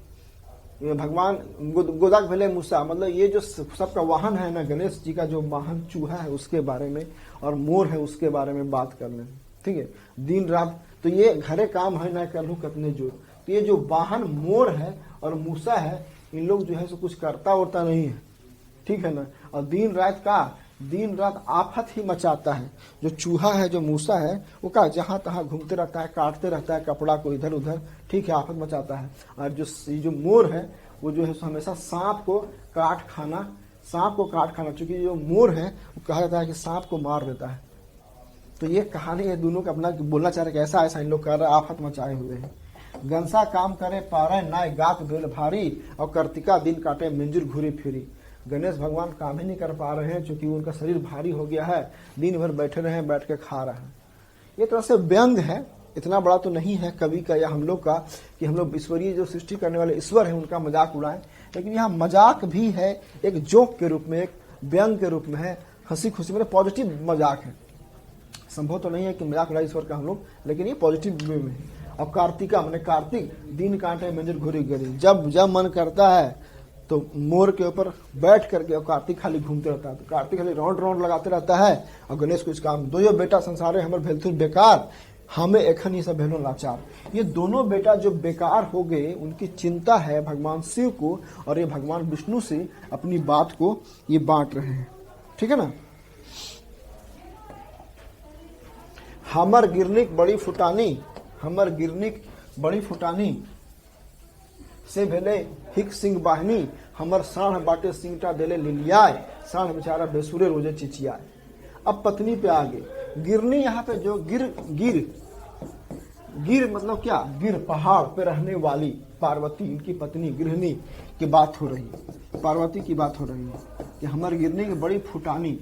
भगवान गोदाक भेले मूसा, मतलब ये जो सबका वाहन है ना, गणेश जी का जो वाहन चूहा है उसके बारे में, और मोर है उसके बारे में बात कर लें, ठीक है। दिन रात, तो ये घरे काम है ना कर लू कतने जोर। तो ये जो वाहन मोर है और मूसा है, इन लोग जो है सो कुछ करता उरता नहीं है, ठीक है ना। और दिन रात आफत ही मचाता है। जो चूहा है, जो मूसा है, वो का जहां तहां घूमते रहता है, काटते रहता है कपड़ा को इधर उधर, ठीक है, आफत मचाता है। और जो मोर है, वो जो है हमेशा सांप को काट खाना, चूंकि जो मोर है वो कहा जाता है कि सांप को मार देता है। तो ये कहानी है दोनों का अपना बोलना चाह रहे कि ऐसा इन लोग कर रहे, आफत मचाए हुए हैं। गंसा काम करे पारे नाय गात बेल भारी, और कार्तिका दिन काटे मिंजुर घुरी फिरी। गणेश भगवान काम ही नहीं कर पा रहे हैं क्योंकि उनका शरीर भारी हो गया है, दिन भर बैठे रहे हैं, बैठ के खा रहे हैं। ये तरह से व्यंग है, इतना बड़ा तो नहीं है कवि का या हम लोग का कि हम लोग ईश्वरीय जो सृष्टि करने वाले ईश्वर है उनका मजाक उड़ाएं, लेकिन यहाँ मजाक भी है, एक जोक के रूप में, एक व्यंग के रूप में है, हंसी खुशी मतलब पॉजिटिव मजाक है। संभव तो नहीं है कि मजाक उड़ाए ईश्वर का हम लोग, लेकिन ये पॉजिटिव वे में है। और कार्तिका मैंने कार्तिक दिन कांटे मंजर घुरी गरी, जब जब मन करता है तो मोर के ऊपर बैठ करके और कार्तिक खाली घूमते रहता है, तो कार्तिक खाली राउंड राउंड लगाते रहता है और गणेश कुछ काम। दो बेटा संसारे हमर भेलथुर बेकार, हमें एखन ही सब भेलो लाचार। ये दोनों बेटा जो बेकार हो गए उनकी चिंता है भगवान शिव को, और ये भगवान विष्णु से अपनी बात को ये बांट रहे हैं। ठीक है ना। हमर गिरनिक बड़ी फुटानी, हमर गिरनिक बड़ी फुटानी से भेले हिक सिंह बाहिनी, हमर साढ़ बाटे सिंगटा देले लिलियाए, साढ़ बेचारा बेसुरे रोजे चिचियाए। अब पत्नी पे आगे गिरनी, यहाँ पे जो गिर मतलब क्या, गिर पहाड़ पे रहने वाली पार्वती, इनकी पत्नी गृहिणी की बात हो रही है, पार्वती की बात हो रही है कि हमर गिरनी की बड़ी फुटानी।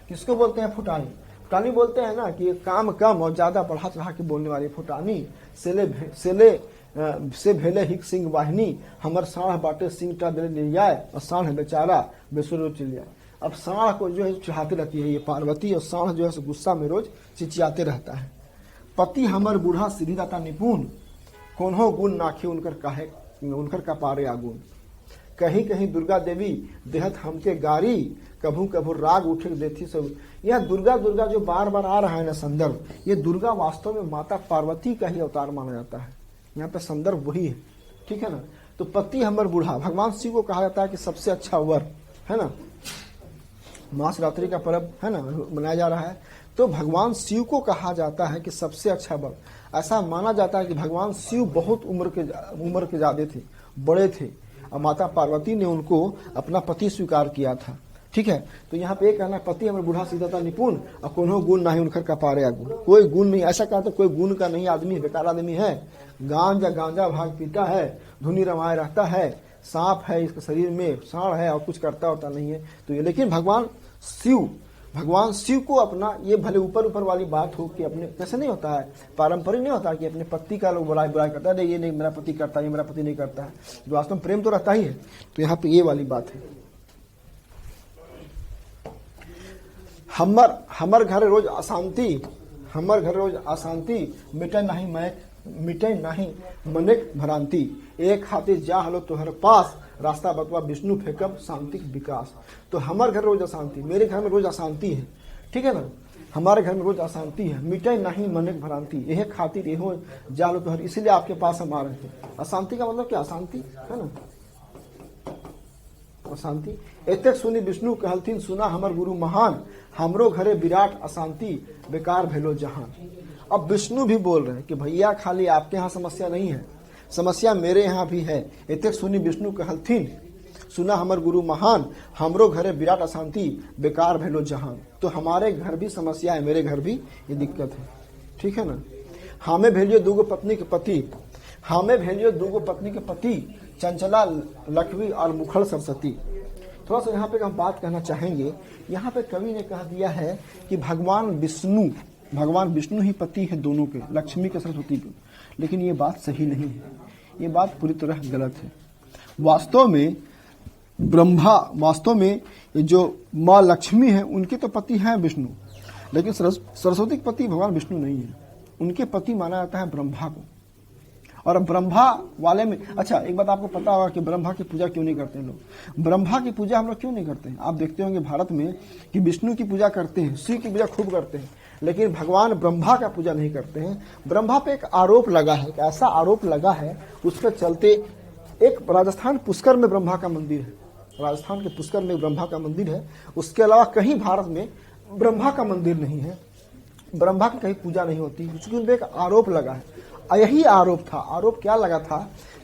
किसको बोलते हैं फुटानी? फुटानी बोलते हैं ना कि काम कम और ज्यादा बढ़ा चढ़ा के बोलने वाली फुटानी। से भेले हिक सिंह वाहिनी, हमर साढ़ बाटे सिंगटा दे ले जाए, और साढ़ बेचारा बेसुरो चल जाए। अब साढ़ को जो है चिढ़ाती रहती है ये पार्वती, और साढ़ जो है गुस्सा में रोज चिचियाते रहता है। पति हमर बूढ़ा सिद्धिदाता निपुण, कोन्हो गुण नाखी उनकर काहे उनकर कपारे आगुन। कहीं कहीं दुर्गा देवी देहत हमके गारी, कभू कभू राग उठे देती सब। यह दुर्गा दुर्गा जो बार बार आ रहा है ना संदर्भ, ये दुर्गा वास्तव में माता पार्वती का ही अवतार माना जाता है। यहाँ पे संदर्भ वही है। ठीक है ना। तो पति हमर बूढ़ा, भगवान शिव को कहा जाता है कि सबसे अच्छा वर है ना। महाशिवरात्रि का पर्व है ना मनाया जा रहा है, तो भगवान शिव को कहा जाता है कि सबसे अच्छा वर। ऐसा माना जाता है कि भगवान शिव बहुत उम्र के ज्यादा थे, बड़े थे, और माता पार्वती ने उनको अपना पति स्वीकार किया था। ठीक है। तो यहाँ पे एक कहना है पति हमर बूढ़ा सिद्धिदाता निपुण, और कोनो गुण नहीं उनकर कपारे आगुन। कोई गुण नहीं, ऐसा कहा तो कोई गुण का नहीं आदमी, बेकार आदमी है। गांजा भाग पीता है, धुनी रमाए रहता है, सांप है इसके शरीर में, साढ़ है, और कुछ करता होता नहीं है। तो ये लेकिन भगवान शिव को अपना, ये भले ऊपर वाली बात हो कि अपने, कैसे नहीं होता है, पारंपरिक नहीं होता कि अपने पति का लोग बुराई करता है, ये नहीं मेरा पति करता है, ये मेरा पति नहीं करता है। जो वास्तव में प्रेम तो रहता ही है। तो यहाँ पे ये वाली बात है। हमर घर रोज अशांति, हमर घर रोज अशांति, मिटे नहीं मनेक भ्रांति। एक खातिर जा हलो तोहर पास, रास्ता बतवा विष्णु फेंकब शांतिक विकास। तो हमारे घर रोज अशांति, मेरे घर में रोज अशांति है। ठीक है ना। हमारे घर में रोज अशांति है, मिटे नहीं मनेक भ्रांति, यह खातिर एहो जा लो तोहर, इसीलिए आपके पास हम आ रहे थे। अशांति का मतलब क्या, अशांति है ना, अशांति। एतेक सुनी विष्णु कहलथिन सुना हमर गुरु महान, हमरो घरे विराट अशांति, बेकार भेलो जहान। अब विष्णु भी बोल रहे हैं कि भैया खाली आपके यहाँ समस्या नहीं है, समस्या मेरे यहाँ भी है। एतेक सुनी विष्णु कहलथिन सुना हमर गुरु महान, हमरो घरे विराट अशांति, बेकार भेलो जहान। तो हमारे घर भी समस्या है, मेरे घर भी ये दिक्कत है। ठीक है ना। हमें भेजियो दूगो पत्नी के पति, हमें भेजियो दूगो पत्नी के पति, चंचला लखवी और मुखर सरस्वती। थोड़ा सा यहाँ पे हम बात कहना चाहेंगे। यहाँ पे कवि ने कह दिया है कि भगवान विष्णु ही पति है दोनों के, लक्ष्मी के सरस्वती के। लेकिन ये बात सही नहीं है, ये बात पूरी तरह गलत है। वास्तव में ये जो माँ लक्ष्मी है उनके तो पति हैं विष्णु, लेकिन सरस्वती के पति भगवान विष्णु नहीं है। उनके पति माना जाता है ब्रह्मा को। और ब्रह्मा वाले में, अच्छा एक बात आपको पता होगा कि ब्रह्मा की पूजा क्यों नहीं करते हैं लोग। ब्रह्मा की पूजा हम लोग क्यों नहीं करते हैं? आप देखते होंगे भारत में कि विष्णु की पूजा करते हैं, शिव की पूजा खूब करते हैं, लेकिन भगवान ब्रह्मा का पूजा नहीं करते हैं। ब्रह्मा पे एक आरोप लगा है, ऐसा आरोप लगा है, उसके चलते एक राजस्थान पुष्कर में ब्रह्मा का मंदिर है, राजस्थान के पुष्कर में ब्रह्मा का मंदिर है। उसके अलावा कहीं भारत में ब्रह्मा का मंदिर नहीं है, ब्रह्मा की कहीं पूजा नहीं होती। उसके एक आरोप लगा है, यही आरोप था। आरोप क्या लगा था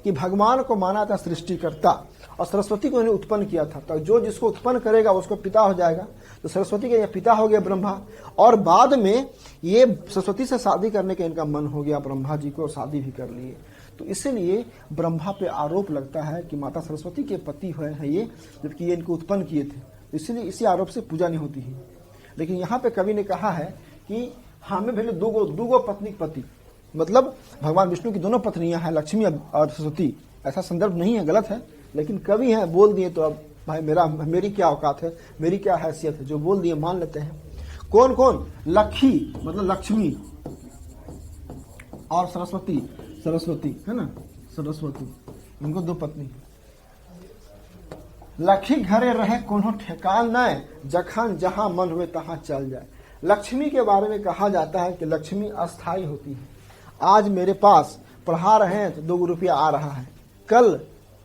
कि भगवान को माना था सृष्टिकर्ता, और सरस्वती को इन्हें उत्पन्न किया था। तो जो जिसको उत्पन्न करेगा उसको पिता हो जाएगा। तो सरस्वती के पिता हो गया ब्रह्मा, और बाद में ये सरस्वती से शादी करने का इनका मन हो गया, ब्रह्मा जी को शादी भी कर लिए। तो इसीलिए ब्रह्मा पे आरोप लगता है कि माता सरस्वती के पति है ये, जबकि ये इनको उत्पन्न किए थे, इसीलिए इसी आरोप से पूजा नहीं होती है। लेकिन यहाँ पे कवि ने कहा है कि हमें भले दूगो पत्नी पति, मतलब भगवान विष्णु की दोनों पत्नियां हैं, लक्ष्मी और सरस्वती। ऐसा संदर्भ नहीं है, गलत है, लेकिन कवि हैं, बोल दिए तो अब भाई मेरी क्या औकात है, मेरी क्या हैसियत है, जो बोल दिए मान लेते हैं। कौन कौन? लक्ष्मी मतलब लक्ष्मी और सरस्वती है ना, सरस्वती, उनको दो पत्नी। लक्ष्मी घरे रहे कोनो ठेकान न, जखन जहां मन हुए तहां चल जाए। लक्ष्मी के बारे में कहा जाता है कि लक्ष्मी अस्थाई होती है। आज मेरे पास पढ़ा रहे हैं तो 2 रुपया आ रहा है, कल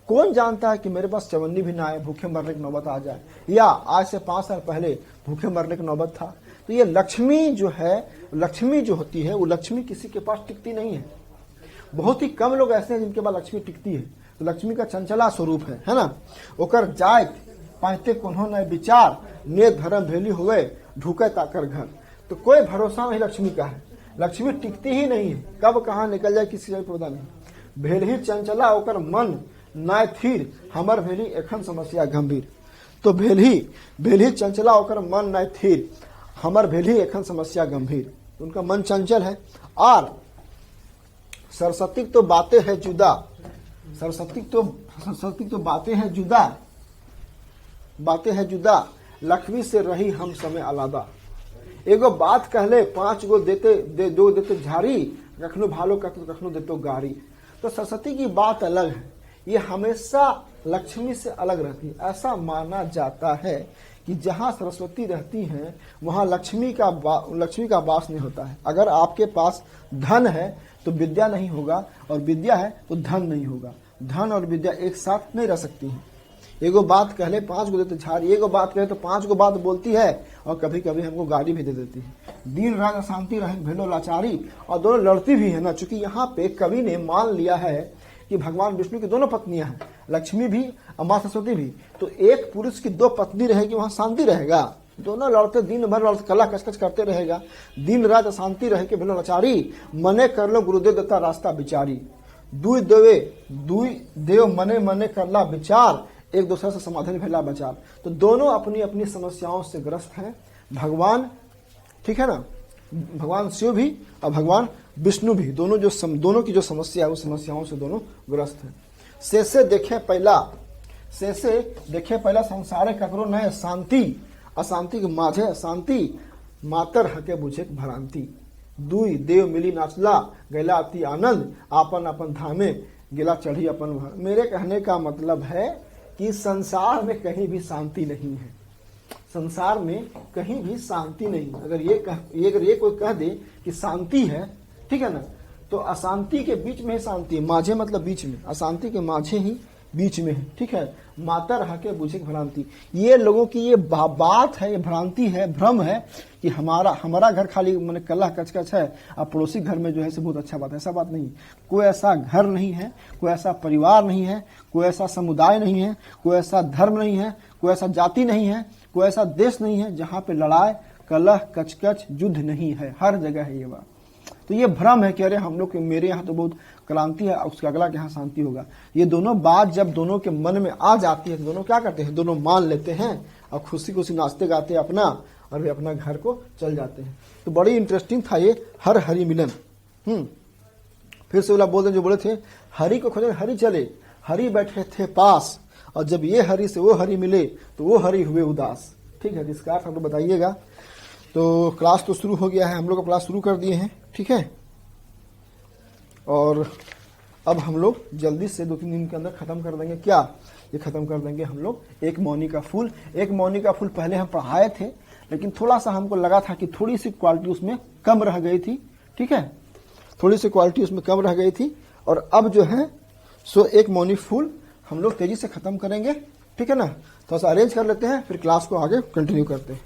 कौन जानता है कि मेरे पास चवन्नी भी ना आए, भूखे मरने की नौबत आ जाए, या आज से 5 साल पहले भूखे मरने की नौबत था। तो ये लक्ष्मी जो है, लक्ष्मी जो होती है, वो लक्ष्मी किसी के पास टिकती नहीं है। बहुत ही कम लोग ऐसे हैं जिनके पास लक्ष्मी टिकती है। तो लक्ष्मी का चंचला स्वरूप है ना। ओकर जायत पाते उन्होंने विचार, ने धर्म भेली हुए ढूके ताकर घर। तो कोई भरोसा नहीं लक्ष्मी का है, लक्ष्मी टिकती ही नहीं है, कब कहाँ निकल जाए किसी का पता नहीं। भेल ही चंचला ओकर मन नाय थीर, हमर भेली एखन समस्या गंभीर। तो भेल ही चंचला ओकर मन नाय थीर, हमर भेली एखन समस्या गंभीर। उनका मन चंचल है। और सरस्वती तो बातें है जुदा, सरस्वती तो बातें हैं जुदा, लक्ष्मी से रही हम समय अलादा। एगो बात कहले 5 गो देते झाड़ी, कखनो भालो कखनो देतो गाड़ी। तो सरस्वती की बात अलग है, ये हमेशा लक्ष्मी से अलग रहती है। ऐसा माना जाता है कि जहां सरस्वती रहती हैं वहां लक्ष्मी का वास नहीं होता है। अगर आपके पास धन है तो विद्या नहीं होगा, और विद्या है तो धन नहीं होगा। धन और विद्या एक साथ नहीं रह सकती है। एगो बात कहले 5 गो देते झाड़ी, एगो बात कहे तो 5 गो बात बोलती है, और कभी कभी हमको गाड़ी भी दे देती है। दिन रात अशांति रहे भेलो लाचारी, और दोनों लड़ती भी है ना। चूंकि यहाँ पे कवि ने मान लिया है कि भगवान विष्णु की दोनों पत्नियां हैं, लक्ष्मी भी और मां सरस्वती भी। तो एक पुरुष की 2 पत्नी रहेगी, वहां शांति रहेगा। दोनों लड़ते दिन भर लड़ते कला कचकच करते रहेगा। दिन रात अशांति रहे के भेलो लाचारी, मने कर लो गुरुदेव दत्ता रास्ता बिचारी। दुई देव मने करला विचार, एक दूसरे से समाधान भेला बचार। तो दोनों अपनी अपनी समस्याओं से ग्रस्त हैं। भगवान, ठीक है ना, भगवान शिव भी और भगवान विष्णु भी, दोनों की जो समस्या है उस समस्याओं से दोनों ग्रस्त हैं। से देखे पहला संसारे ककरो नए शांति, अशांति के माझे अशांति, मातर हके बुझे भ्रांति। दुई देव मिली नाचला, गैला अति आनंद, आपन अपन धामे गिला चढ़ी अपन। मेरे कहने का मतलब है कि संसार में कहीं भी शांति नहीं है, संसार में कहीं भी शांति नहीं। अगर ये कोई कह दे कि शांति है, ठीक है ना, तो अशांति के बीच में शांति, माझे मतलब बीच में, अशांति के माझे ही बीच में है, ठीक है। माता रह के बुझे भ्रांति, ये लोगों की ये बात है, ये भ्रांति है, भ्रम है कि हमारा घर खाली मैंने कला कचकच है, अब पड़ोसी घर में जो है बहुत अच्छा बात है। ऐसा बात नहीं, कोई ऐसा घर नहीं है, कोई ऐसा परिवार नहीं है, कोई ऐसा समुदाय नहीं है, कोई ऐसा धर्म नहीं है, कोई ऐसा जाति नहीं है, कोई ऐसा देश नहीं है जहां पे लड़ाई कलह कचकच युद्ध नहीं है। हर जगह है ये बात। तो ये भ्रम है कि अरे हम लोग मेरे यहाँ तो बहुत क्रांति है, उसके अगला के यहाँ शांति होगा। ये दोनों बात जब दोनों के मन में आ जाती है तो दोनों क्या करते हैं, दोनों मान लेते हैं और खुशी खुशी नाचते गाते अपना, और वे अपना घर को चल जाते हैं। तो बड़ी इंटरेस्टिंग था ये हर हरि मिलन। फिर से बोला बोलते जो बोले थे, हरि को खोजने हरि चले, हरि बैठे थे पास, और जब ये हरि से वो हरि मिले तो वो हरि हुए उदास। ठीक है, इसका अर्थ हम लोग बताइएगा। तो क्लास तो शुरू हो गया है, हम लोग क्लास शुरू कर दिए हैं, ठीक है। और अब हम लोग जल्दी से 2-3 दिन के अंदर खत्म कर देंगे। क्या ये खत्म कर देंगे हम लोग एक मौनी का फूल। एक मौनी का फूल पहले हम पढ़ाए थे, लेकिन थोड़ा सा हमको लगा था कि थोड़ी सी क्वालिटी उसमें कम रह गई थी, ठीक है, थोड़ी सी क्वालिटी उसमें कम रह गई थी। और अब जो है सो एक मौनी फूल हम लोग तेजी से खत्म करेंगे, ठीक है ना। थोड़ा सा अरेंज कर लेते हैं, फिर क्लास को आगे कंटिन्यू करते हैं।